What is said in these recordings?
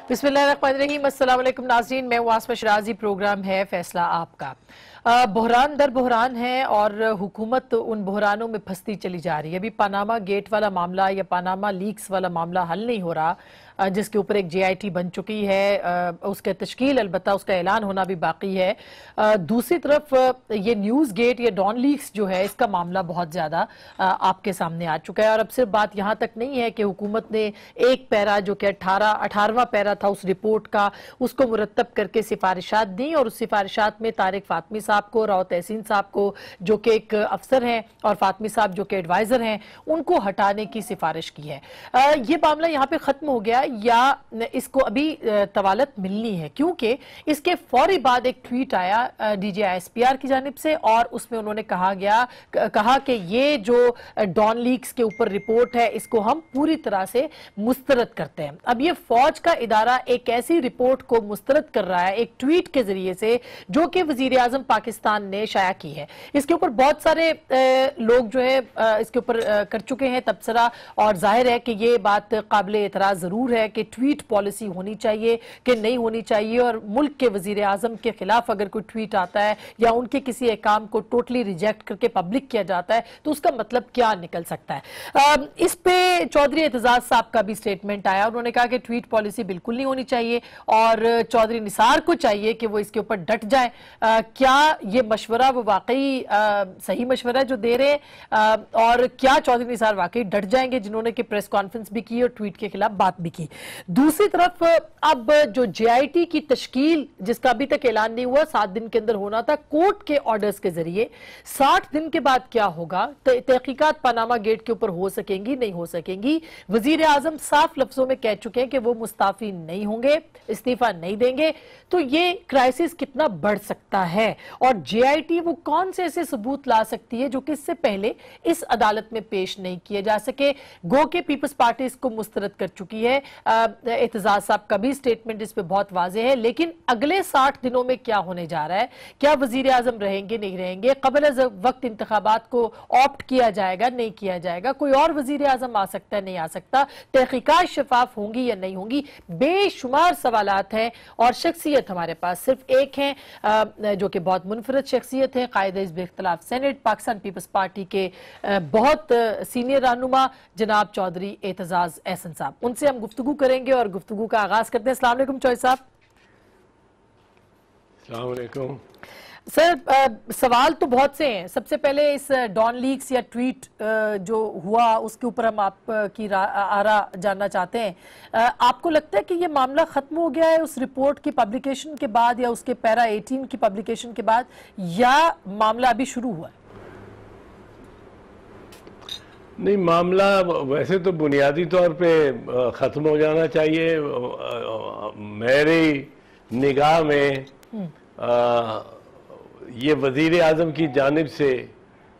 बिस्मिल्लाहिर्रहमानिर्रहीम। अस्सलाम वालेकुम नाज़रीन, मैं हूं आसमा शराजी। प्रोग्राम है फैसला आपका। बहरान दर बहरान है और हुकूमत उन बहरानों में फंसती चली जा रही है। अभी पनामा गेट वाला मामला या पनामा लीक्स वाला मामला हल नहीं हो रहा, जिसके ऊपर एक JIT बन चुकी है। उसका तश्कील अलबत्ता उसका ऐलान होना भी बाकी है। दूसरी तरफ ये न्यूज़ गेट या डॉन लीक्स जो है, इसका मामला बहुत ज़्यादा आपके सामने आ चुका है। और अब सिर्फ बात यहाँ तक नहीं है कि हुकूमत ने एक पैरा जो कि 18वां पैरा था उस रिपोर्ट का, उसको मुरतब करके सिफारिशात दी और उस सिफारिशात में तारिक फातमी साहब को, राव तहसीन साहब को जो कि एक अफसर हैं और फातमी साहब जो कि एडवाइजर हैं, उनको हटाने की सिफारिश की है। ये मामला यहाँ पे खत्म हो गया या इसको अभी तवालत मिलनी है, क्योंकि इसके फौरी बाद एक ट्वीट आया DG ISPR की जानिब से और उसमें उन्होंने कहा कि ये जो डॉन लीक्स के ऊपर रिपोर्ट है इसको हम पूरी तरह से मुस्तरद करते हैं। अब ये फौज का इदारा एक ऐसी रिपोर्ट को मुस्तरद कर रहा है एक ट्वीट के जरिए से, जो कि वजीर आजम पाकिस्तान ने शाया की है। इसके ऊपर बहुत सारे लोग जो है इसके ऊपर कर चुके हैं तबसरा, और जाहिर है कि ये बात काबिल एतराज जरूर है कि ट्वीट पॉलिसी होनी चाहिए कि नहीं होनी चाहिए, और मुल्क के वजीर आजम के खिलाफ अगर कोई ट्वीट आता है या उनके किसी एक काम को टोटली रिजेक्ट करके पब्लिक किया जाता है तो उसका मतलब क्या निकल सकता है। इस पे चौधरी एतजाज साहब का भी स्टेटमेंट आया। उन्होंने कहा कि ट्वीट पॉलिसी बिल्कुल नहीं होनी चाहिए और चौधरी निसार को चाहिए कि वो इसके ऊपर डट जाए। क्या ये मशवरा वो वाकई सही मशवरा जो दे रहे हैं, और क्या चौधरी निसार वाकई डट जाएंगे, जिन्होंने कि प्रेस कॉन्फ्रेंस भी की और ट्वीट के खिलाफ बात भी की। दूसरी तरफ अब जो JIT की तश्कील, जिसका अभी तक ऐलान नहीं हुआ, 7 दिन के अंदर होना था कोर्ट के ऑर्डर्स के जरिए, 60 दिन के बाद क्या होगा, तहकीकात पनामा गेट के ऊपर हो सकेंगी नहीं हो सकेंगी। वजीर आजम साफ लफ्जों में कह चुके हैं कि वो मुस्ताफी नहीं होंगे, इस्तीफा नहीं देंगे। तो ये क्राइसिस कितना बढ़ सकता है और JIT वो कौन से ऐसे सबूत ला सकती है जो कि इससे पहले इस अदालत में पेश नहीं किए जा सके। गो के पीपल्स पार्टी इसको मुस्तरद कर चुकी है। एतजाज साहब का भी स्टेटमेंट इस पे बहुत वाज़ेह है, लेकिन अगले 60 दिनों में क्या होने जा रहा है, क्या वजीर आजम रहेंगे नहीं रहेंगे, कबल वक्त इंतखाबात को ऑप्ट किया जाएगा नहीं किया जाएगा, कोई और वजीर आजम आ सकता है नहीं आ सकता, तहकीकात शफाफ होंगी या नहीं होंगी, बेशुमार सवालात हैं। और शख्सियत हमारे पास सिर्फ एक है जो कि बहुत मुनफरद शख्सियत है, कायदे हिज़्ब इख्तिलाफ सेनेट पाकिस्तान पीपल्स पार्टी के बहुत सीनियर रहनुमा जनाब चौधरी एतजाज एहसन साहब। उनसे हम गुफ्तगू करेंगे और गुफ्तगू का आगाज करते हैं। अस्सलाम वालेकुम चौधरी साहब। अस्सलाम वालेकुम सर, सवाल तो बहुत से हैं। सबसे पहले इस डॉन लीक्स या ट्वीट जो हुआ उसके ऊपर हम आपकी आरा जानना चाहते हैं। आपको लगता है कि ये मामला खत्म हो गया है उस रिपोर्ट की पब्लिकेशन के बाद या उसके पैरा 18 की पब्लिकेशन के बाद, या मामला अभी शुरू हुआ है? नहीं, मामला वैसे तो बुनियादी तौर पे ख़त्म हो जाना चाहिए। मेरी निगाह में ये वज़ीर आज़म की जानिब से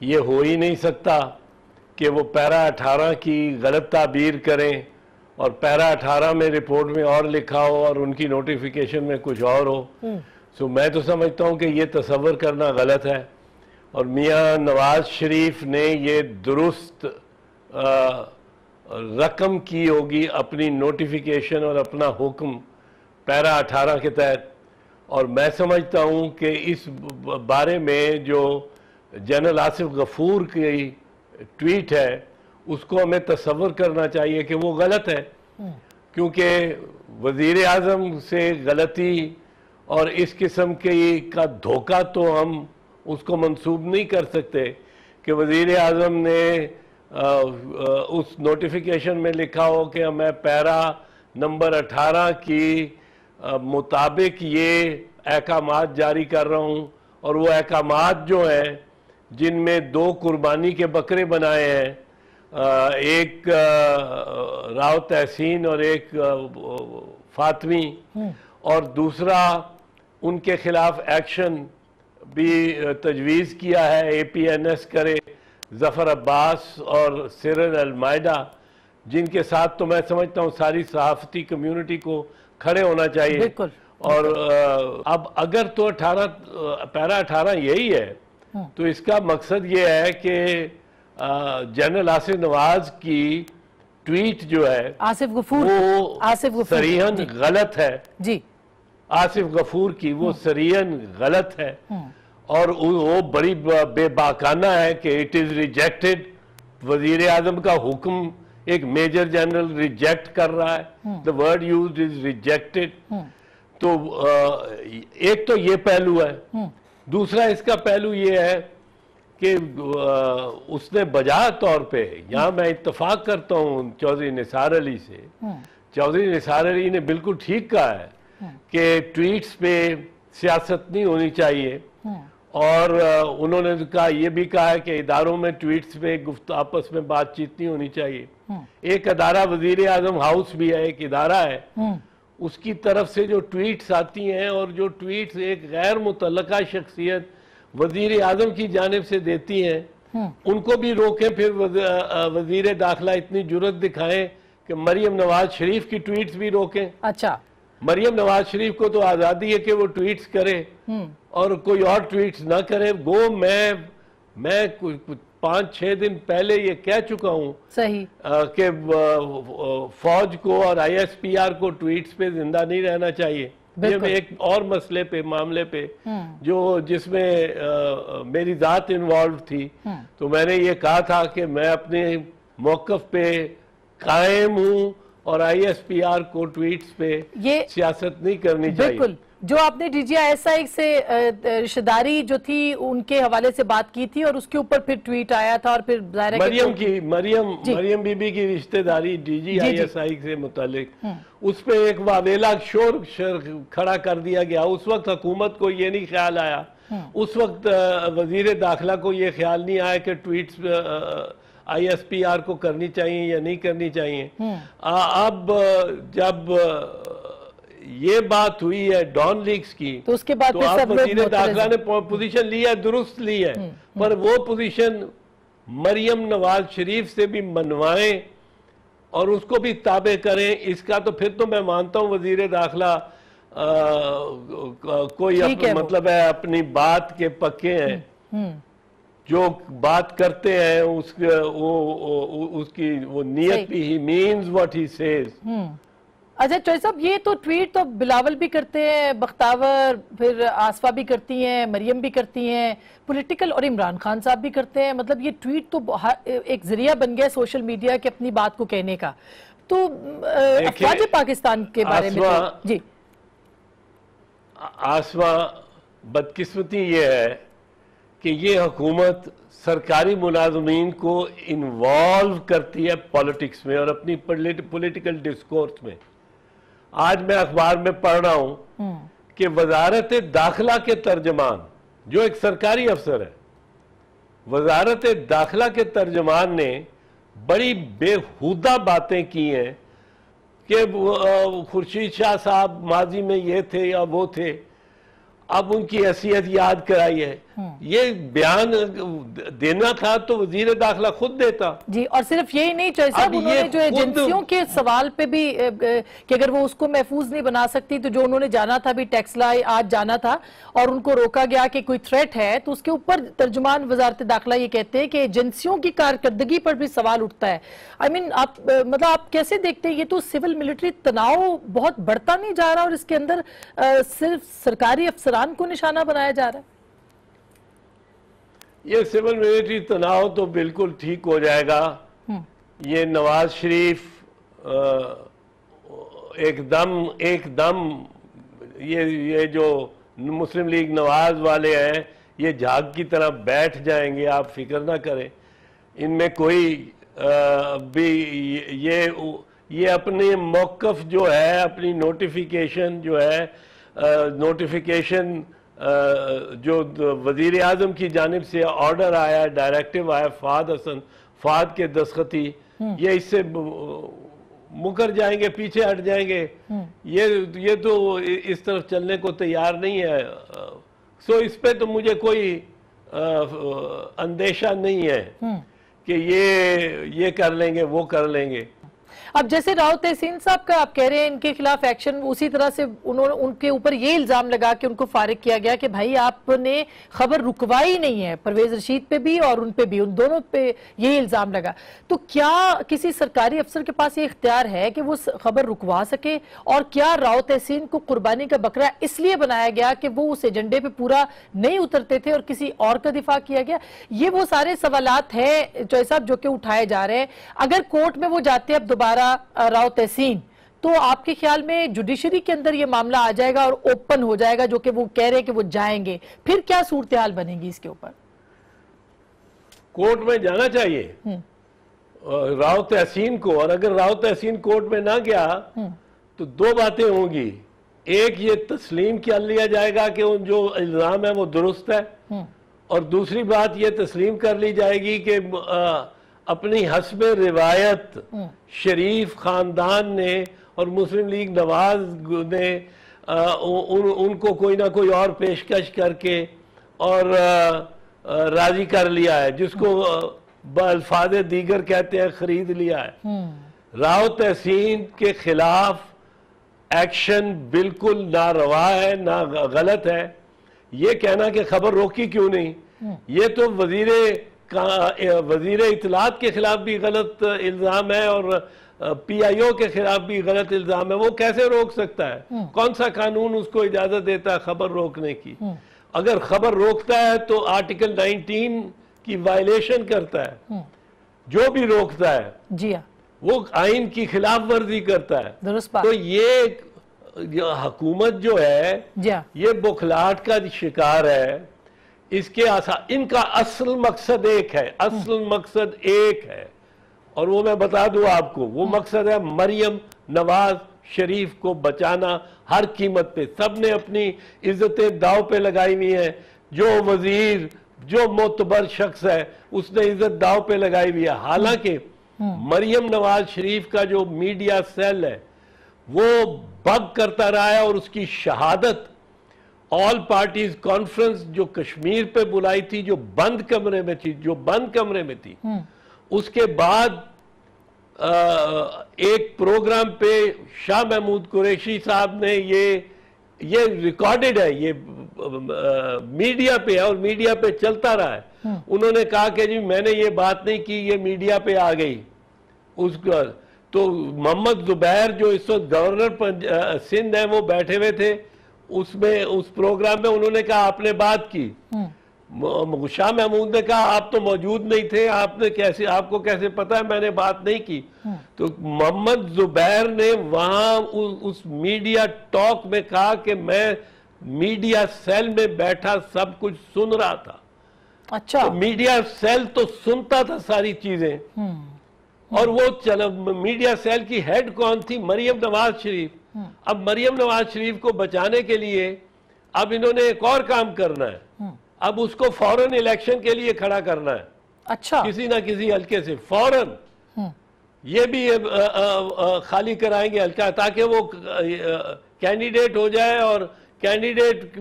ये हो ही नहीं सकता कि वो पैरा 18 की गलत ताबीर करें और पैरा 18 में रिपोर्ट में और लिखा हो और उनकी नोटिफिकेशन में कुछ और हो। सो मैं तो समझता हूँ कि ये तसव्वुर करना गलत है और मियाँ नवाज शरीफ ने ये दुरुस्त रकम की होगी अपनी नोटिफिकेशन और अपना हुक्म पैरा 18 के तहत। और मैं समझता हूँ कि इस बारे में जो जनरल आसिफ गफूर की ट्वीट है उसको हमें तसव्वुर करना चाहिए कि वो गलत है, क्योंकि वज़ीर आज़म से गलती और इस किस्म के का धोखा तो हम उसको मंसूब नहीं कर सकते कि वज़ीर आज़म ने उस नोटिफिकेशन में लिखा हो कि मैं पैरा नंबर 18 की मुताबिक ये अहकामात जारी कर रहा हूँ, और वो अहकामात जो हैं जिनमें 2 कुर्बानी के बकरे बनाए हैं, एक राव तहसीन और एक फातमी, और दूसरा उनके खिलाफ एक्शन भी तजवीज़ किया है APNS करे जफ़र अब्बास और सिरल अलमायदा, जिनके साथ तो मैं समझता हूँ सारी सहाफ़ती कम्यूनिटी को खड़े होना चाहिए। और अब अगर तो पैरा 18 यही है तो इसका मकसद ये है कि जनरल आसिफ नवाज की ट्वीट जो है आसिफ गफूर, वो सरीहन गलत है जी। आसिफ गफूर की वो सरीहन गलत है और वो बड़ी बेबाकाना है कि इट इज रिजेक्टेड। वजीर आजम का हुक्म एक मेजर जनरल रिजेक्ट कर रहा है, the word used is rejected. तो एक तो ये पहलू है। दूसरा इसका पहलू ये है कि उसने बजा तौर पे, यहाँ मैं इत्तफाक करता हूँ चौधरी निसार अली से, चौधरी निसार अली ने बिल्कुल ठीक कहा है कि ट्वीट्स पे सियासत नहीं होनी चाहिए और उन्होंने कहा, ये भी कहा है कि इदारों में ट्वीट्स पे आपस में बातचीत नहीं होनी चाहिए। एक अदारा वजीर आजम हाउस भी है, एक इदारा है, उसकी तरफ से जो ट्वीट्स आती हैं और जो ट्वीट्स एक गैर मुतल्लका शख्सियत वजीर आजम की जानिब से देती हैं, उनको भी रोकें। फिर वजीर दाखिला इतनी जुर्रत दिखाएं कि मरियम नवाज शरीफ की ट्वीट्स भी रोकें। अच्छा, मरियम नवाज शरीफ को तो आज़ादी है कि वो ट्वीट्स करे और कोई और ट्वीट्स ना करे। वो मैं कुछ 5-6 दिन पहले ये कह चुका हूँ सही कि फौज को और ISPR को ट्वीट्स पे जिंदा नहीं रहना चाहिए। ये एक और मसले पे, मामले पे जो जिसमें मेरी जात इन्वॉल्व थी, तो मैंने ये कहा था कि मैं अपने मौकफ पे कायम हूँ और ISPR को ट्वीट्स पे ये सियासत नहीं करनी चाहिए। बिल्कुल, जो आपने DGI-SI से रिश्तेदारी जो थी उनके हवाले से बात की थी और उसके ऊपर फिर ट्वीट आया था और फिर मरियम बीबी की रिश्तेदारी DGI-SI से मुतालिक उस पे एक वावेला शोर खड़ा कर दिया गया। उस वक्त हुकूमत को ये नहीं ख्याल आया, उस वक्त वजीर दाखिला को ये ख्याल नहीं आया कि ट्वीट्स ISPR को करनी चाहिए या नहीं करनी चाहिए। अब जब ये बात हुई है डॉन लीक्स की, तो उसके बाद तो आप वजीर दाखिला ने पोजीशन ली है, दुरुस्त ली है, पर वो पोजीशन मरियम नवाज शरीफ से भी मनवाएं और उसको भी ताबे करें। इसका तो फिर तो मैं मानता हूँ वजीर दाखिला कोई मतलब है अपनी बात के पक्के हैं, जो बात करते हैं उसकी वो नियत भी, ही मीन्स व्हाट ही सेज। अच्छा चौधरी साहब, ये तो ट्वीट तो बिलावल भी करते हैं, बख्तावर, फिर आसफा भी करती हैं, मरियम भी करती हैं, पॉलिटिकल, और इमरान खान साहब भी करते हैं। मतलब ये ट्वीट तो एक जरिया बन गया सोशल मीडिया के अपनी बात को कहने का। तो अफवाज पाकिस्तान के बारे में जी आसमा, बदकिस्मती ये है कि ये हुकूमत सरकारी मुलाजमीन को इन्वॉल्व करती है पॉलिटिक्स में और अपनी पॉलिटिकल डिस्कोर्स में। आज मैं अखबार में पढ़ रहा हूं कि वजारत दाखिला के तर्जमान, जो एक सरकारी अफसर है, वजारत दाखिला के तर्जमान ने बड़ी बेहुदा बातें की हैं कि खुर्शीद शाह साहब माजी में ये थे या वो थे, अब उनकी हैसियत याद कराई है। ये बयान देना था तो वजीर दाखिला खुद देता जी। और सिर्फ यही नहीं चौधरी साहब, उन्होंने जो एजेंसियों के सवाल पे भी कि अगर वो उसको महफूज नहीं बना सकती, तो जो उन्होंने जाना था भी टेक्सला आज जाना था और उनको रोका गया कि कोई थ्रेट है, तो उसके ऊपर तर्जुमान वजारत दाखिला ये कहते हैं कि एजेंसियों की कारकर्दगी पर भी सवाल उठता है। आई मीन आप मतलब आप कैसे देखते हैं, ये तो सिविल मिलिट्री तनाव बहुत बढ़ता नहीं जा रहा और इसके अंदर सिर्फ सरकारी अफसरान को निशाना बनाया जा रहा है? ये सिविल मिलिट्री तनाव तो बिल्कुल ठीक हो जाएगा। ये नवाज शरीफ एकदम ये जो मुस्लिम लीग नवाज वाले हैं, ये झाग की तरह बैठ जाएंगे, आप फिक्र ना करें। इनमें कोई भी ये अपने मौकफ जो है, अपनी नोटिफिकेशन जो है, नोटिफिकेशन जो वजीर आजम की जानिब से ऑर्डर आया, डायरेक्टिव आया फाद के दस्तखती, ये इससे मुकर जाएंगे, पीछे हट जाएंगे। ये तो इस तरफ चलने को तैयार नहीं है। सो इस पे तो मुझे कोई अंदेशा नहीं है कि ये कर लेंगे, वो कर लेंगे। अब जैसे राव तहसीन साहब का आप कह रहे हैं इनके खिलाफ एक्शन, उसी तरह से उन्होंने उनके ऊपर ये इल्जाम लगा कि उनको फारिग किया गया कि भाई आपने खबर रुकवाई नहीं है, परवेज रशीद पे भी और उन पे भी, उन दोनों पे ये इल्जाम लगा। तो क्या किसी सरकारी अफसर के पास ये इख्तियार है कि वो खबर रुकवा सके, और क्या राव तहसीन को कुर्बानी का बकरा इसलिए बनाया गया कि वो उस एजेंडे पे पूरा नहीं उतरते थे और किसी और का दिफा किया गया? ये वो सारे सवालात हैं चौधरी साहब जो कि उठाए जा रहे हैं। अगर कोर्ट में वो जाते हैं अब दोबारा राव तहसीन, तो आपके ख्याल में जुडिशरी के अंदर ये मामला आ जाएगा और ओपन हो जाएगा, जो कि वो कह रहे हैं कि वो जाएंगे, फिर क्या सूरत हाल बनेगी इसके ऊपर? कोर्ट में जाना चाहिए राव तहसीन को, और अगर राव तहसीन कोर्ट में ना गया तो दो बातें होंगी। एक, ये तस्लीम कर लिया जाएगा कि उन जो इल्जाम है वो दुरुस्त है, और दूसरी बात ये तस्लीम कर ली जाएगी कि अपनी हस्ब रिवायत शरीफ खानदान ने और मुस्लिम लीग नवाज ने उनको कोई ना कोई और पेशकश करके और राजी कर लिया है, जिसको अल्फाज दीगर कहते हैं खरीद लिया है। राव तहसीन के खिलाफ एक्शन बिल्कुल नारवा है, ना गलत है। ये कहना कि खबर रोकी क्यों नहीं, ये तो वजीर इतलात के खिलाफ भी गलत इल्जाम है और PIO के खिलाफ भी गलत इल्जाम है। वो कैसे रोक सकता है? कौन सा कानून उसको इजाजत देता है खबर रोकने की? अगर खबर रोकता है तो आर्टिकल 19 की वायलेशन करता है। जो भी रोकता है जी हाँ, वो आइन की खिलाफ वर्जी करता है। तो ये हुकूमत जो है ये बुखलाहट का शिकार है। इसके इनका असल मकसद एक है, असल मकसद एक है, और वो मैं बता दूं आपको, वो मकसद है मरियम नवाज शरीफ को बचाना हर कीमत पे। सब ने अपनी इज्जतें दाव पे लगाई हुई हैं। जो वजीर, जो मोतबर शख्स है, उसने इज्जत दाव पे लगाई हुई है। हालांकि मरियम नवाज शरीफ का जो मीडिया सेल है वो बग करता रहा है, और उसकी शहादत ऑल पार्टीज कॉन्फ्रेंस जो कश्मीर पे बुलाई थी, जो बंद कमरे में थी, उसके बाद एक प्रोग्राम पे शाह महमूद कुरैशी साहब ने ये रिकॉर्डेड है, ये मीडिया पे है और मीडिया पे चलता रहा है। उन्होंने कहा कि जी मैंने ये बात नहीं की, ये मीडिया पे आ गई। उसका तो मोहम्मद जुबैर जो इस वक्त गवर्नर सिंध है वो बैठे हुए थे उसमें, उस प्रोग्राम में। उन्होंने कहा आपने बात की। शाह महमूद ने कहा आप तो मौजूद नहीं थे, आपको कैसे पता है मैंने बात नहीं की? तो मोहम्मद जुबैर ने वहां उस मीडिया टॉक में कहा कि मैं मीडिया सेल में बैठा सब कुछ सुन रहा था। अच्छा, तो मीडिया सेल तो सुनता था सारी चीजें। और वो मीडिया सेल की हेड कौन थी? मरियम नवाज शरीफ। अब मरियम नवाज शरीफ को बचाने के लिए अब इन्होंने एक और काम करना है। अब उसको फौरन इलेक्शन के लिए खड़ा करना है। अच्छा, किसी ना किसी हल्के से फौरन ये भी खाली कराएंगे हल्का, ताकि वो कैंडिडेट हो जाए, और कैंडिडेट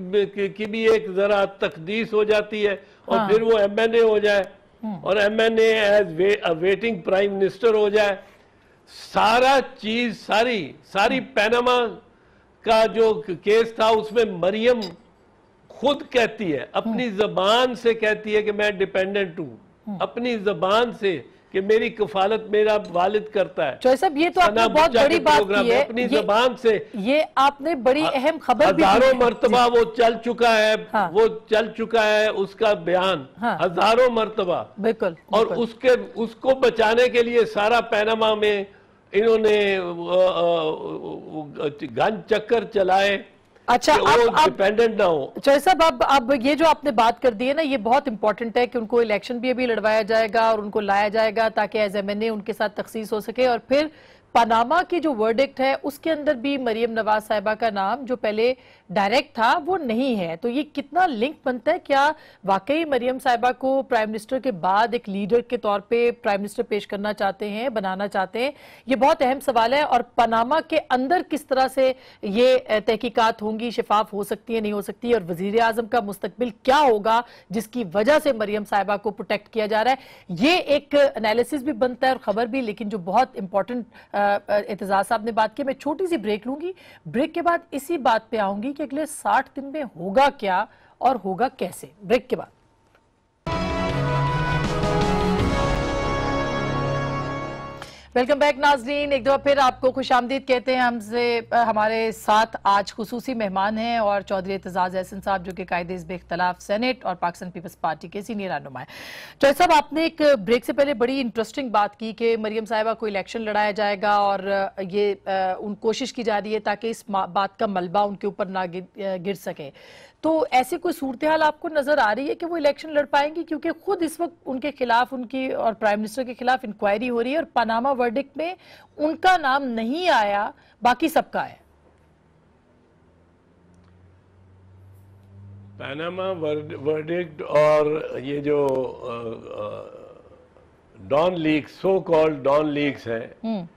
की भी एक जरा तकदीस हो जाती है, और फिर वो MNA हो जाए, और MNA as waiting prime minister हो जाए। सारा चीज सारी पैनामा का जो केस था उसमें मरियम खुद कहती है, अपनी जबान से कहती है कि मैं डिपेंडेंट हूं, अपनी जबान से कि मेरी कफालत मेरा वालिद करता है। चौधरी साहब ये तो आपने बहुत बड़ी बात की है, अपनी जबान से ये आपने बड़ी अहम खबर भी हजारों मर्तबा वो चल चुका है। हाँ। वो चल चुका है उसका बयान। हाँ। हजारों मर्तबा। बिल्कुल। और उसको बचाने के लिए सारा पैनामा में इन्होंने गन चक्कर चलाए। अच्छा, अब डिपेंडेंट ना हो। चौधरी साहब अब ये जो आपने बात कर दी है ना, ये बहुत इंपॉर्टेंट है कि उनको इलेक्शन भी अभी लड़वाया जाएगा और उनको लाया जाएगा ताकि एज MNA उनके साथ तखसीस हो सके। और फिर पनामा की जो वर्डिक्ट है उसके अंदर भी मरियम नवाज साहिबा का नाम जो पहले डायरेक्ट था वो नहीं है। तो ये कितना लिंक बनता है? क्या वाकई मरियम साहिबा को प्राइम मिनिस्टर के बाद एक लीडर के तौर पे प्राइम मिनिस्टर पेश करना चाहते हैं, बनाना चाहते हैं? ये बहुत अहम सवाल है। और पनामा के अंदर किस तरह से ये तहकीकात होंगी, शिफाफ हो सकती है, नहीं हो सकती, और वजीर आजम का मुस्तकबिल क्या होगा जिसकी वजह से मरियम साहिबा को प्रोटेक्ट किया जा रहा है, ये एक एनालिसिस भी बनता है और खबर भी। लेकिन जो बहुत इंपॉर्टेंट एतजाज साहब ने बात की। मैं छोटी सी ब्रेक लूंगी, ब्रेक के बाद इसी बात पे आऊंगी कि अगले 60 दिन में होगा क्या और होगा कैसे। ब्रेक के बाद वेलकम बैक नाजरीन, एक दफा फिर आपको खुशामदीद कहते हैं। हमारे साथ आज खुसूसी मेहमान हैं और चौधरी एतजाज एहसन साहब जो कि कायदे बेख्तलाफ सेनेट और पाकिस्तान पीपल्स पार्टी के सीनियर रहनुमा हैं। चौधरी साहब, आपने एक ब्रेक से पहले बड़ी इंटरेस्टिंग बात की कि मरियम साहिबा को इलेक्शन लड़ाया जाएगा और ये उन कोशिश की जा रही है ताकि इस बात का मलबा उनके ऊपर ना गिर सके। तो ऐसी कोई सूरत हाल आपको नजर आ रही है कि वो इलेक्शन लड़ पाएंगी? क्योंकि खुद इस वक्त उनके खिलाफ, उनकी और प्राइम मिनिस्टर के खिलाफ इंक्वायरी हो रही है और पनामा वर्डिक्ट में उनका नाम नहीं आया, बाकी सबका है। पनामा वर्डिक्ट और ये जो don leaks, so called don leaks है,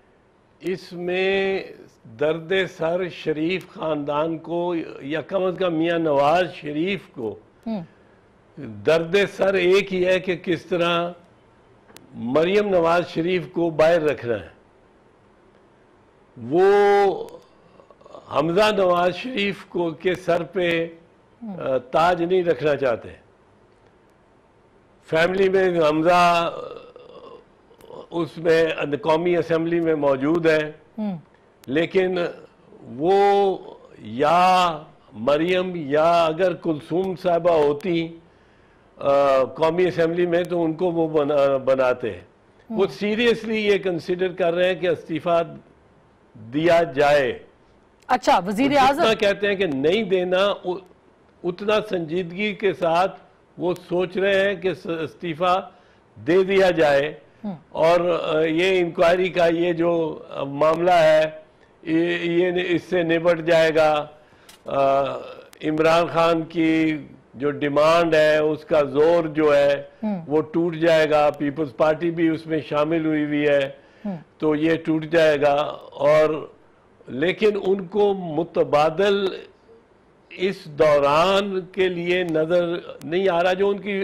इसमें दर्द सर शरीफ खानदान को या कम अज कम मियां नवाज शरीफ को दर्द सर एक ही है कि किस तरह मरियम नवाज शरीफ को बाहर रखना है। वो हमजा नवाज शरीफ को के सर पे ताज नहीं रखना चाहते। फैमिली में हमजा उसमें कौमी असेंबली में मौजूद है, लेकिन वो या मरियम या अगर कुलसूम साहबा होती कौमी असेंबली में तो उनको वो बनाते हैं। वो सीरियसली ये कंसिडर कर रहे हैं कि इस्तीफा दिया जाए। अच्छा, वजीर आज़म कहते हैं कि नहीं देना, उतना संजीदगी के साथ वो सोच रहे हैं कि इस्तीफा दे दिया जाए और ये इंक्वायरी का ये जो मामला है ये इससे निपट जाएगा। इमरान खान की जो डिमांड है उसका जोर जो है वो टूट जाएगा। पीपल्स पार्टी भी उसमें शामिल हुई हुई है, तो ये टूट जाएगा। और लेकिन उनको मुतबादल इस दौरान के लिए नजर नहीं आ रहा, जो उनकी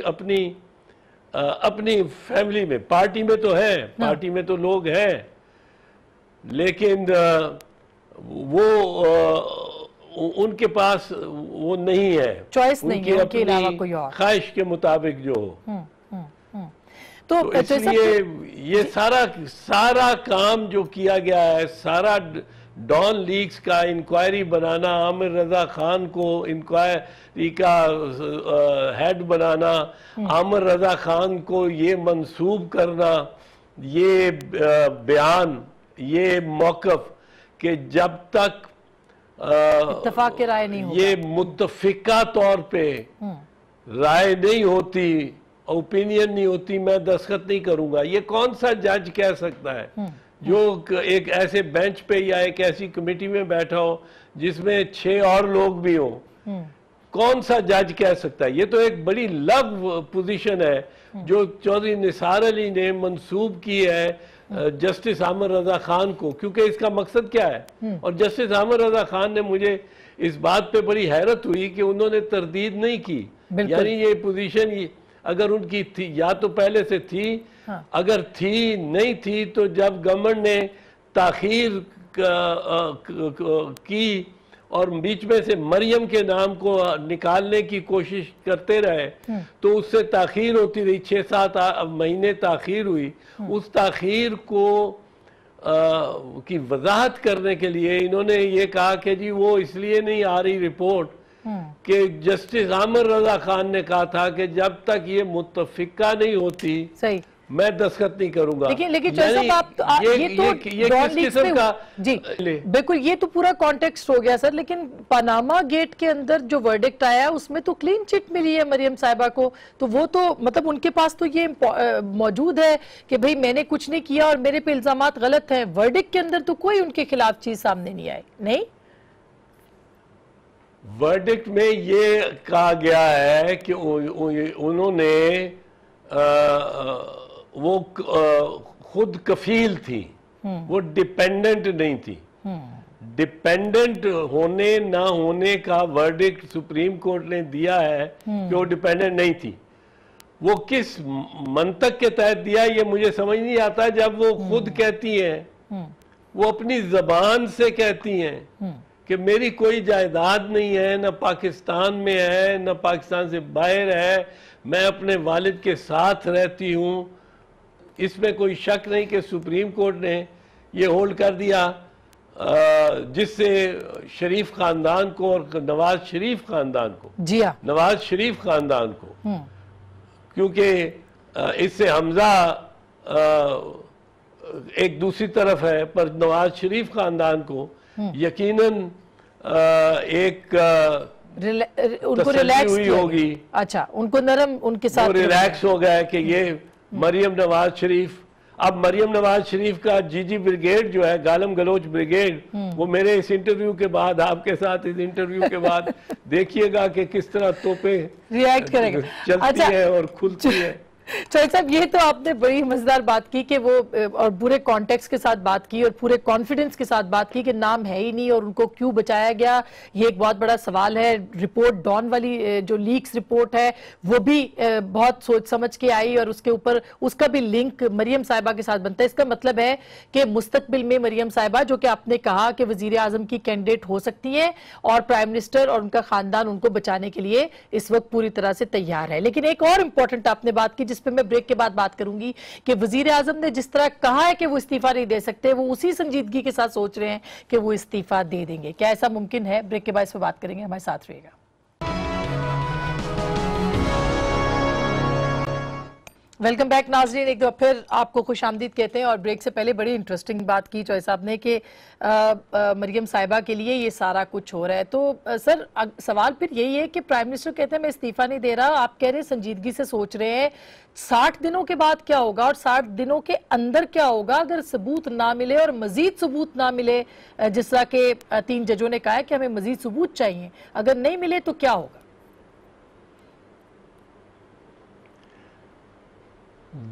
अपनी फैमिली में, पार्टी में तो है, पार्टी में तो लोग हैं, लेकिन वो उनके पास वो नहीं है, चॉइस नहीं है उनके अलावा कोई और, ख्वाहिश के मुताबिक जो हो। तो इसलिए ये सारा काम जो किया गया है, सारा डॉन लीक्स का इंक्वायरी बनाना, आमिर रजा खान को इंक्वायरी का हेड बनाना, आमिर रजा खान को ये मंसूब करना, ये बयान, ये मौकफ कि जब तक इत्तफाक की राय नहीं होगा, ये मुत्तफिका तौर पे राय नहीं होती, ओपिनियन नहीं होती, मैं दस्तखत नहीं करूंगा। ये कौन सा जज कह सकता है जो एक ऐसे बेंच पे या एक ऐसी कमेटी में बैठा हो जिसमें 6 और लोग भी हो? कौन सा जज कह सकता है? ये तो एक बड़ी लव पोजीशन है जो चौधरी निसार अली ने मंसूब की है जस्टिस आमिर रजा खान को, क्योंकि इसका मकसद क्या है। और जस्टिस आमिर रजा खान ने, मुझे इस बात पे बड़ी हैरत हुई कि उन्होंने तरदीद नहीं की, यानी ये पोजीशन अगर उनकी थी या तो पहले से थी, अगर थी नहीं थी तो जब गवर्नमेंट ने ताखीर की और बीच में से मरियम के नाम को निकालने की कोशिश करते रहे तो उससे ताखीर होती रही, 6-7 महीने ताखीर हुई। उस ताखीर को की वजाहत करने के लिए इन्होंने ये कहा कि जी वो इसलिए नहीं आ रही रिपोर्ट कि जस्टिस आमिर रजा खान ने कहा था कि जब तक ये मुत्तफिका नहीं होती सही मैं दस्तखत नहीं करूंगा। लेकिन आप ये किस किस्म का जी बिल्कुल, ये तो पूरा कॉन्टेक्स्ट हो गया सर। लेकिन पनामा गेट के अंदर जो वर्डिक्ट आया उसमें तो क्लीन चिट मिली है मरियम साहिबा को, तो वो तो मतलब उनके पास तो ये मौजूद है कि भाई मैंने कुछ नहीं किया और मेरे पे इल्जामात गलत हैं। वर्डिक्ट के अंदर तो कोई उनके खिलाफ चीज सामने नहीं आई। नहीं, वर्डिक्ट में ये कहा गया है कि उन्होंने वो खुद कफील थी, वो डिपेंडेंट नहीं थी। डिपेंडेंट होने ना होने का वर्डिक्ट सुप्रीम कोर्ट ने दिया है कि वो डिपेंडेंट नहीं थी। वो किस मंतक के तहत दिया ये मुझे समझ नहीं आता, जब वो खुद कहती हैं वो अपनी जबान से कहती हैं कि मेरी कोई जायदाद नहीं है, न पाकिस्तान में है न पाकिस्तान से बाहर है, मैं अपने वालिद के साथ रहती हूँ। इसमें कोई शक नहीं कि सुप्रीम कोर्ट ने ये होल्ड कर दिया, जिससे शरीफ खानदान को और नवाज शरीफ खानदान को, जी हाँ, नवाज शरीफ खानदान को, क्योंकि इससे हमजा एक दूसरी तरफ है, पर नवाज शरीफ खानदान को यकीनन एक उनको रिलैक्स हुई होगी। अच्छा, उनको नरम, उनके साथ रिलैक्स हो गया कि ये मरियम नवाज शरीफ, अब मरियम नवाज शरीफ का जीजी ब्रिगेड जो है, गालम गलोच ब्रिगेड, वो मेरे इस इंटरव्यू के बाद, आपके साथ इस इंटरव्यू के बाद देखिएगा कि किस तरह तोपे रिएक्ट करेगा, चलती है और खुलती है। चौधरी साहब, ये तो आपने बड़ी मजेदार बात की कि वो, और पूरे कॉन्टेक्स्ट के साथ बात की और पूरे कॉन्फिडेंस के साथ बात की कि नाम है ही नहीं और उनको क्यों बचाया गया, ये एक बहुत बड़ा सवाल है। रिपोर्ट डॉन वाली जो लीक्स रिपोर्ट है वो भी बहुत सोच समझ के आई और उसके ऊपर उसका भी लिंक मरियम साहिबा के साथ बनता है। इसका मतलब है कि मुस्तकबिल में मरियम साहिबा, जो कि आपने कहा कि वजीर आजम की कैंडिडेट हो सकती है और प्राइम मिनिस्टर और उनका खानदान उनको बचाने के लिए इस वक्त पूरी तरह से तैयार है। लेकिन एक और इंपॉर्टेंट आपने बात की, जिस पे मैं ब्रेक के बाद बात करूंगी, कि वजीर आजम ने जिस तरह कहा है कि वो इस्तीफा नहीं दे सकते, वो उसी संजीदगी के साथ सोच रहे हैं कि वो इस्तीफा दे देंगे। क्या ऐसा मुमकिन है? ब्रेक के बाद इस पर बात करेंगे, हमारे साथ रहिएगा। वेलकम बैक नाजरीन, एक बार फिर आपको खुशामदीद कहते हैं। और ब्रेक से पहले बड़ी इंटरेस्टिंग बात की चौधरी साहब ने कि मरियम साहिबा के लिए ये सारा कुछ हो रहा है। तो सर, सवाल फिर यही है कि प्राइम मिनिस्टर कहते हैं मैं इस्तीफा नहीं दे रहा, आप कह रहे हैं संजीदगी से सोच रहे हैं। 60 दिनों के बाद क्या होगा और 60 दिनों के अंदर क्या होगा अगर सबूत ना मिले और मजीद सबूत ना मिले, जिस तरह के 3 जजों ने कहा है कि हमें मजीद सबूत चाहिए, अगर नहीं मिले तो क्या होगा?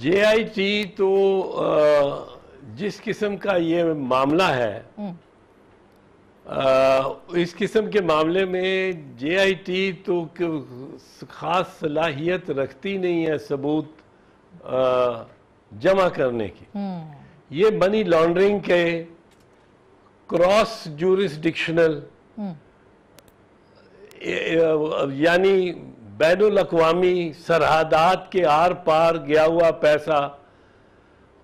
JIT तो जिस किस्म का ये मामला है, इस किस्म के मामले में JIT तो खास सलाहियत रखती नहीं है सबूत जमा करने की। ये मनी लॉन्ड्रिंग के क्रॉस जूरिसडिक्शनल, यानी बैनुल अक़वामी सरहदात के आर पार गया हुआ पैसा,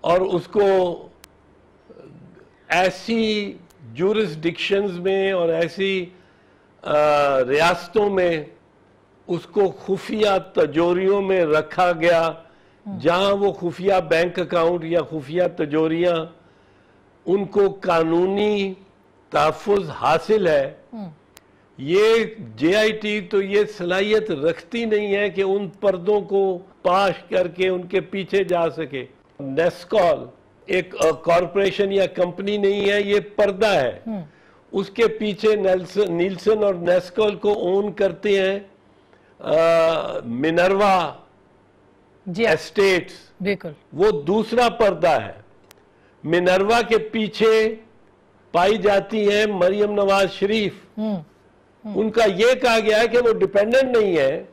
और उसको ऐसी जूरिसडिक्शंस में और ऐसी रियासतों में उसको खुफिया तजोरियों में रखा गया, जहां वो खुफिया बैंक अकाउंट या खुफिया तजोरियां, उनको कानूनी तहफ़्फ़ुज़ हासिल है। ये JIT तो ये सलाहियत रखती नहीं है कि उन पर्दों को पाश करके उनके पीछे जा सके। नेस्कॉल एक कॉरपोरेशन या कंपनी नहीं है, ये पर्दा है। उसके पीछे नीलसन और नेस्कॉल को ओन करते हैं मिनर्वा एस्टेट्स, बिल्कुल, वो दूसरा पर्दा है। मिनर्वा के पीछे पाई जाती है मरियम नवाज शरीफ। उनका ये कहा गया है कि वो डिपेंडेंट नहीं है,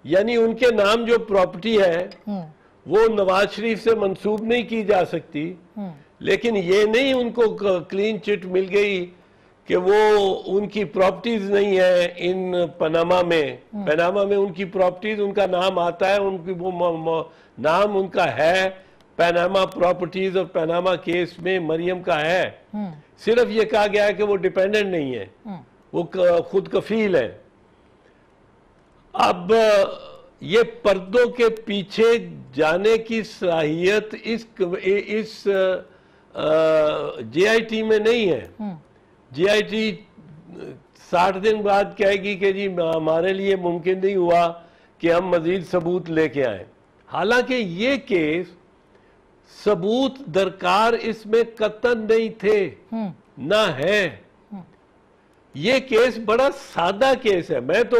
यानी उनके नाम जो प्रॉपर्टी है वो नवाज शरीफ से मंसूब नहीं की जा सकती। लेकिन ये नहीं उनको क्लीन चिट मिल गई कि वो उनकी प्रॉपर्टीज नहीं है इन पनामा में। पनामा में उनकी प्रॉपर्टीज, उनका नाम आता है, उनकी वो नाम उनका है पनामा प्रॉपर्टीज, और पनामा केस में मरियम का है। सिर्फ ये कहा गया है कि वो डिपेंडेंट नहीं है, वो खुद कफील है। अब ये पर्दों के पीछे जाने की सलाहियत इस JIT में नहीं है। JIT 60 दिन बाद कहेगी कि जी हमारे लिए मुमकिन नहीं हुआ कि हम मजीद सबूत लेके आए। हालांकि ये केस सबूत दरकार इसमें कतन नहीं थे, ना है। ये केस बड़ा सादा केस है। मैं तो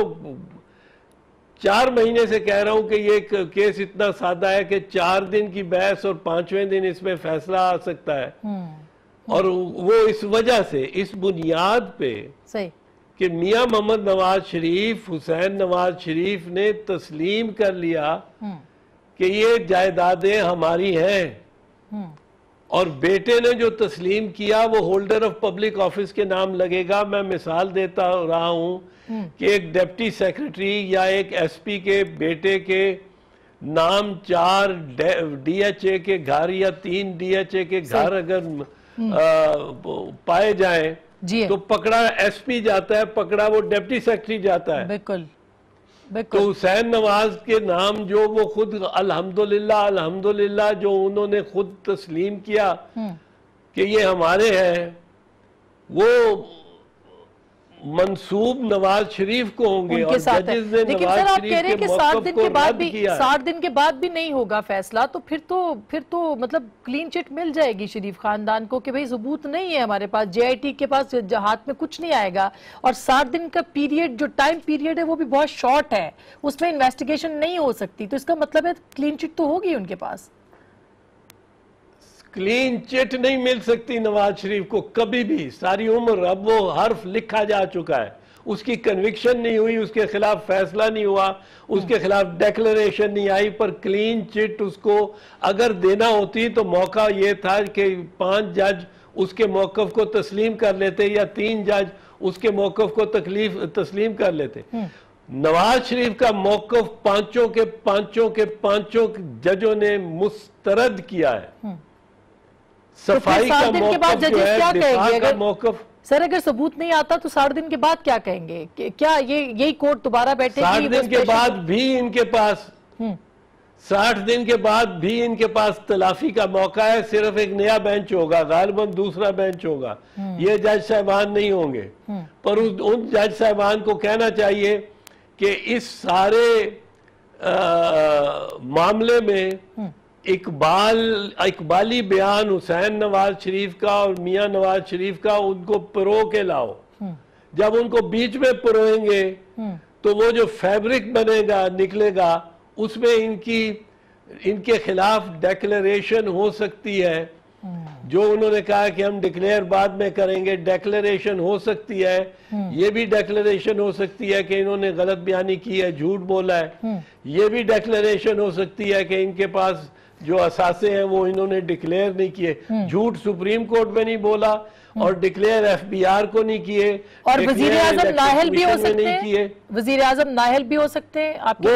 4 महीने से कह रहा हूं कि ये केस इतना सादा है कि 4 दिन की बहस और 5वें दिन इसमें फैसला आ सकता है। और वो इस वजह से, इस बुनियाद पे सही कि मियां मोहम्मद नवाज शरीफ, हुसैन नवाज शरीफ ने तस्लीम कर लिया कि ये जायदादें हमारी हैं, और बेटे ने जो तस्लीम किया वो होल्डर ऑफ पब्लिक ऑफिस के नाम लगेगा। मैं मिसाल देता रहा हूं कि एक डिप्टी सेक्रेटरी या एक एसपी के बेटे के नाम 4 डीएचए के घर या 3 डीएचए के घर अगर पाए जाएं तो पकड़ा एसपी जाता है, पकड़ा वो डिप्टी सेक्रेटरी जाता है। बिल्कुल तो हुसैन नवाज के नाम जो वो खुद अल्हम्दुलिल्लाह अल्हम्दुलिल्लाह जो उन्होंने खुद तस्लीम किया कि ये हमारे हैं, वो मंसूब नवाज शरीफ को होंगे और जजेस ने लेकिन नवाज सर आप शरीफ कह रहे हैं कि 60 दिन के बाद भी 60 दिन के बाद भी नहीं होगा फैसला, तो फिर तो मतलब क्लीन चिट मिल जाएगी शरीफ खानदान को कि भाई सबूत नहीं है हमारे पास, जेआईटी के पास हाथ में कुछ नहीं आएगा। और 60 दिन का पीरियड जो टाइम पीरियड है वो भी बहुत शॉर्ट है, उसमें इन्वेस्टिगेशन नहीं हो सकती, तो इसका मतलब है क्लीन चिट तो होगी उनके पास। क्लीन चिट नहीं मिल सकती नवाज शरीफ को कभी भी, सारी उम्र। अब वो हर्फ लिखा जा चुका है, उसकी कन्विक्शन नहीं हुई, उसके खिलाफ फैसला नहीं हुआ, उसके खिलाफ डेक्लेरेशन नहीं आई, पर क्लीन चिट उसको अगर देना होती तो मौका ये था कि 5 जज उसके मौकफ को तस्लीम कर लेते या 3 जज उसके मौकफ को तस्लीम कर लेते। नवाज शरीफ का मौकफ पांचों के जजों ने मुस्तरद किया है। सफाई का मौकफ जो है, दिफा का मौकफ। सर अगर सबूत नहीं आता तो 60 दिन के बाद क्या कहेंगे? क्या यही कोर्ट दोबारा बैठेगी? 60 दिन के बाद भी इनके पास 60 दिन के बाद भी इनके पास तलाफी का मौका है। सिर्फ एक नया बेंच होगा, गालिबन दूसरा बेंच होगा, ये जज साहबान नहीं होंगे। पर उन जज साहबान को कहना चाहिए कि इस सारे मामले में इकबाली बयान हुसैन नवाज शरीफ का और मियां नवाज शरीफ का उनको परो के लाओ। जब उनको बीच में परोएंगे तो वो जो फैब्रिक बनेगा निकलेगा उसमें इनके खिलाफ डेक्लेरेशन हो सकती है। जो उन्होंने कहा कि हम डिक्लेयर बाद में करेंगे, डेक्लेरेशन हो सकती है। ये भी डेक्लेरेशन हो सकती है कि इन्होंने गलत बयानी की है, झूठ बोला है। ये भी डेक्लेरेशन हो सकती है कि इनके पास जो असासे हैं वो इन्होंने डिक्लेयर नहीं किए। झूठ सुप्रीम कोर्ट में नहीं बोला और डिक्लेयर एफबीआर को नहीं किए, और वजीर आजम नाहल भी हो सकते हैं। वजीर आजम नाहल भी हो सकते हैं आपके।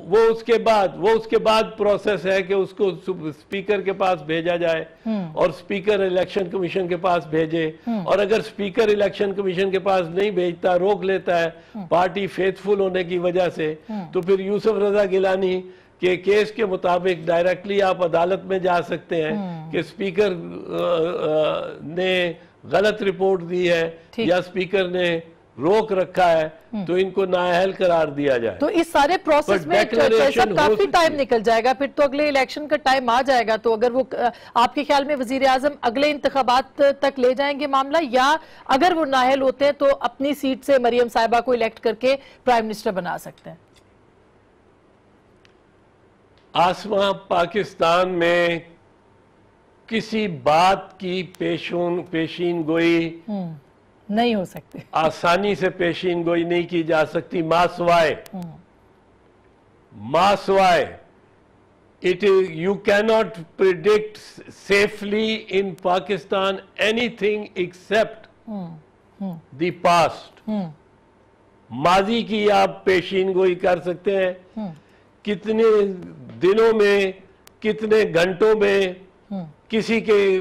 वो उसके बाद प्रोसेस है कि उसको स्पीकर के पास भेजा जाए और स्पीकर इलेक्शन कमीशन के पास भेजे। और अगर स्पीकर इलेक्शन कमीशन के पास नहीं भेजता, रोक लेता है पार्टी फेथफुल होने की वजह से, तो फिर यूसुफ रजा गिलानी के केस के मुताबिक डायरेक्टली आप अदालत में जा सकते हैं कि स्पीकर ने गलत रिपोर्ट दी है या स्पीकर ने रोक रखा है, तो इनको नाअहल करार दिया जाए। तो इस सारे प्रोसेस में काफी टाइम निकल जाएगा, फिर तो अगले इलेक्शन का टाइम आ जाएगा। तो अगर वो आपके ख्याल में वजीर आजम अगले इंतखाबात तक ले जाएंगे मामला, या अगर वो नाअहल होते हैं तो अपनी सीट से मरियम साहिबा को इलेक्ट करके प्राइम मिनिस्टर बना सकते हैं? आसमां पाकिस्तान में किसी बात की पेशीन गोई नहीं हो सकती, आसानी से पेशीन गोई नहीं की जा सकती। मासवाए it is you cannot predict safely in Pakistan anything except the past. माजी की आप पेशीन गोई कर सकते हैं, कितने दिनों में, कितने घंटों में किसी के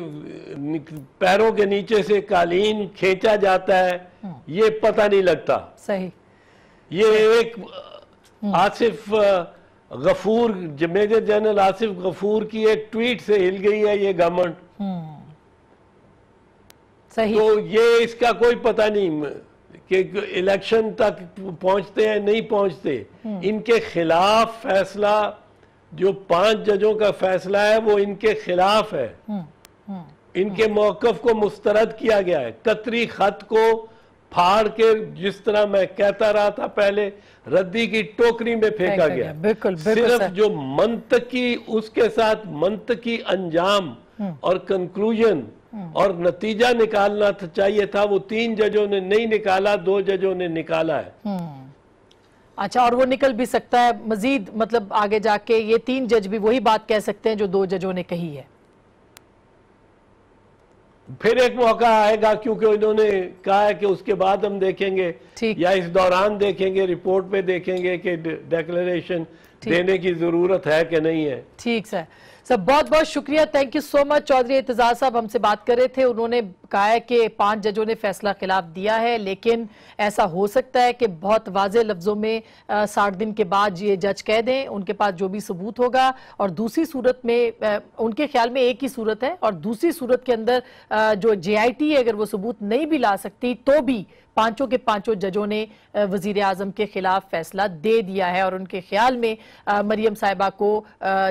पैरों के नीचे से कालीन खींचा जाता है, ये पता नहीं लगता। सही। ये एक आसिफ गफूर, मेजर जनरल आसिफ गफूर की एक ट्वीट से हिल गई है ये गवर्नमेंट। सही। तो ये इसका कोई पता नहीं कि इलेक्शन तक पहुंचते हैं नहीं पहुंचते। इनके खिलाफ फैसला, जो 5 जजों का फैसला है वो इनके खिलाफ है। इनके मौकफ को मुस्तरद किया गया है। कतरी खत को फाड़ के, जिस तरह मैं कहता रहा था पहले, रद्दी की टोकरी में फेंका गया। बिल्कुल, सिर्फ जो मंतकी, उसके साथ मंतकी अंजाम और कंक्लूजन और नतीजा निकालना चाहिए था, वो 3 जजों ने नहीं निकाला, 2 जजों ने निकाला है। अच्छा, और वो निकल भी सकता है मजीद, मतलब आगे जाके ये 3 जज भी वही बात कह सकते हैं जो 2 जजों ने कही है। फिर एक मौका आएगा, क्योंकि उन्होंने कहा है कि उसके बाद हम देखेंगे या इस दौरान देखेंगे, रिपोर्ट पे देखेंगे कि डिक्लेरेशन देने की जरूरत है कि नहीं है। ठीक सर, बहुत बहुत शुक्रिया, thank you so much. Chaudhry Aitzaz sahab हमसे बात कर रहे थे, उन्होंने कहा है कि 5 जजों ने फैसला खिलाफ दिया है, लेकिन ऐसा हो सकता है कि बहुत वाज़ेह लफ्जों में 60 दिन के बाद ये जज कह दें, उनके पास जो भी सबूत होगा। और दूसरी सूरत में उनके ख्याल में एक ही सूरत है, और दूसरी सूरत के अंदर जो JIT है अगर वो सबूत नहीं भी ला सकती तो भी 5 के 5 जजों ने वजीर आजम के खिलाफ फैसला दे दिया है। और उनके ख्याल में मरियम साहिबा को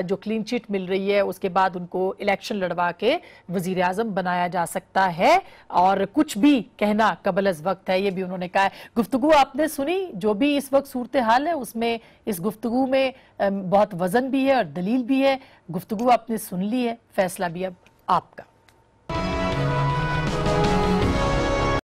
जो क्लीन चिट मिल रही है उसके बाद उनको इलेक्शन लड़वा के वजीर आजम बनाया जा सकता है, और कुछ भी कहना कबल अज वक्त है, ये भी उन्होंने कहा है। गुफ्तगू आपने सुनी, जो भी इस वक्त सूरत हाल है उसमें इस गुफ्तगू में बहुत वजन भी है और दलील भी है। गुफ्तगू आपने सुन ली है, फैसला भी अब आपका।